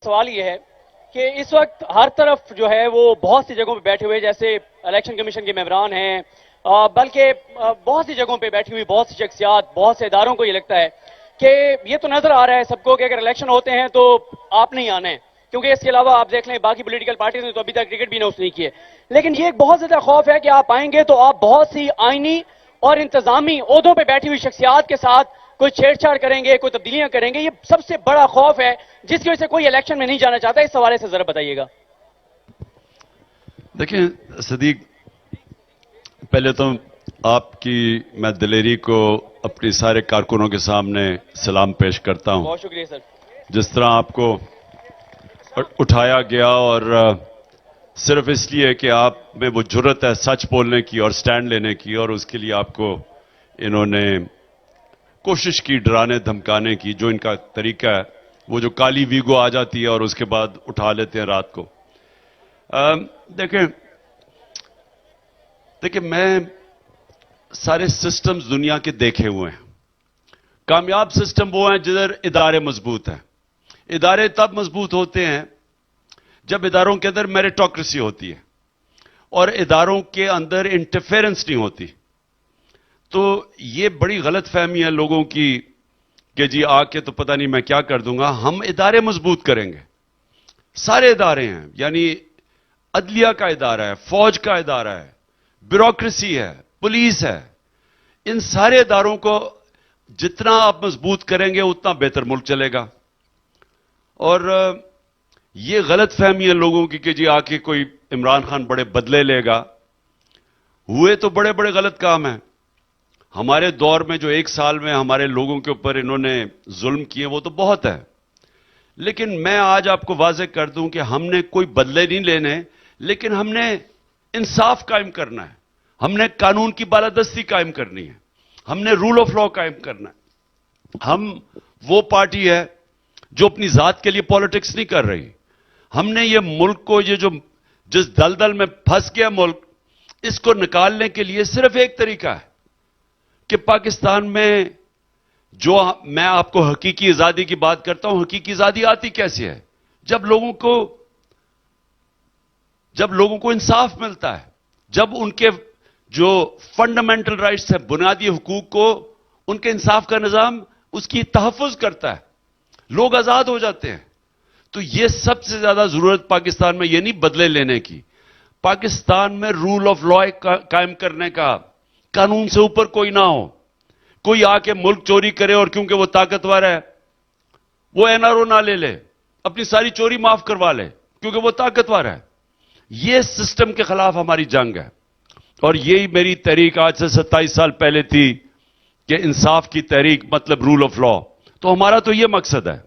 سوال یہ ہے کہ اس وقت ہر طرف جو ہے وہ بہت سی جگہوں پہ بیٹھے ہوئے جیسے الیکشن کمیشن کے ممبران ہیں بلکہ بہت سی جگہوں پہ بیٹھی ہوئی بہت سی شخصیات بہت سے اداروں کو یہ لگتا ہے کہ یہ تو نظر آ رہا ہے سب کو کہ اگر الیکشن ہوتے ہیں تو آپ نہیں آنے ہیں کیونکہ اس کے علاوہ آپ دیکھ لیں باقی پولیٹیکل پارٹیز نے تو ابھی تک ٹکٹ بھی اناؤنس نہیں کیے لیکن یہ ایک بہت زیادہ خوف ہے کہ آپ آئیں گے تو آپ بہت سی آئینی اور انتظامی عہدوں پہ بیٹھی ہوئی شخصیات کے ساتھ کوئی چھیڑ چھاڑ کریں گے کوئی تبدیلیاں کریں گے یہ سب سے بڑا خوف ہے جس کی وجہ سے کوئی الیکشن میں نہیں جانا چاہتا اس حوالے سے ذرا بتائیے گا دیکھیں صدیق پہلے تو آپ کی میں دلیری کو اپنی سارے کارکنوں کے سامنے سلام پیش کرتا ہوں بہت شکریہ سر جس طرح آپ کو اٹھایا گیا اور صرف اس لیے کہ آپ میں وہ جرت ہے سچ بولنے کی اور سٹینڈ لینے کی اور اس کے لیے آپ کو انہوں نے کوشش کی ڈرانے دھمکانے کی جو ان کا طریقہ ہے وہ جو کالی ویگو آ جاتی ہے اور اس کے بعد اٹھا لیتے ہیں رات کو دیکھیں میں سارے سسٹمز دنیا کے دیکھے ہوئے ہیں کامیاب سسٹم وہ ہیں جدھر ادارے مضبوط ہیں ادارے تب مضبوط ہوتے ہیں جب اداروں کے اندر میریٹوکریسی ہوتی ہے اور اداروں کے اندر انٹرفیرنس نہیں ہوتی تو یہ بڑی غلط فہمی ہے لوگوں کی کہ جی آ کے تو پتہ نہیں میں کیا کر دوں گا ہم ادارے مضبوط کریں گے سارے ادارے ہیں یعنی عدلیہ کا ادارہ ہے فوج کا ادارہ ہے بیوروکریسی ہے پولیس ہے ان سارے اداروں کو جتنا آپ مضبوط کریں گے اتنا بہتر ملک چلے گا اور یہ غلط فہمی ہے لوگوں کی کہ جی آ کے کوئی عمران خان بڑے بدلے لے گا ہوئے تو بڑے بڑے غلط کام ہیں ہمارے دور میں جو 1 سال میں ہمارے لوگوں کے اوپر انہوں نے ظلم کیے وہ تو بہت ہے لیکن میں آج آپ کو واضح کر دوں کہ ہم نے کوئی بدلے نہیں لینے لیکن ہم نے انصاف قائم کرنا ہے ہم نے قانون کی بالادستی قائم کرنی ہے ہم نے رول آف لا قائم کرنا ہے ہم وہ پارٹی ہے جو اپنی ذات کے لیے پالیٹکس نہیں کر رہی ہم نے یہ ملک کو یہ جو جس دلدل میں پھنس گیا ملک اس کو نکالنے کے لیے صرف ایک طریقہ ہے کہ پاکستان میں جو میں آپ کو حقیقی آزادی کی بات کرتا ہوں حقیقی آزادی آتی کیسے ہے جب لوگوں کو انصاف ملتا ہے جب ان کے جو فنڈامنٹل رائٹس ہیں بنیادی حقوق کو ان کے انصاف کا نظام اس کی تحفظ کرتا ہے لوگ آزاد ہو جاتے ہیں تو یہ سب سے زیادہ ضرورت پاکستان میں یہ نہیں بدلے لینے کی پاکستان میں رول آف لا قائم کرنے کا قانون سے اوپر کوئی نہ ہو کوئی آ کے ملک چوری کرے اور کیونکہ وہ طاقتور ہے وہ این آر او نہ لے لے اپنی ساری چوری معاف کروا لے کیونکہ وہ طاقتور ہے یہ سسٹم کے خلاف ہماری جنگ ہے اور یہی میری تحریک آج سے 27 سال پہلے تھی کہ انصاف کی تحریک مطلب رول آف لا تو ہمارا تو یہ مقصد ہے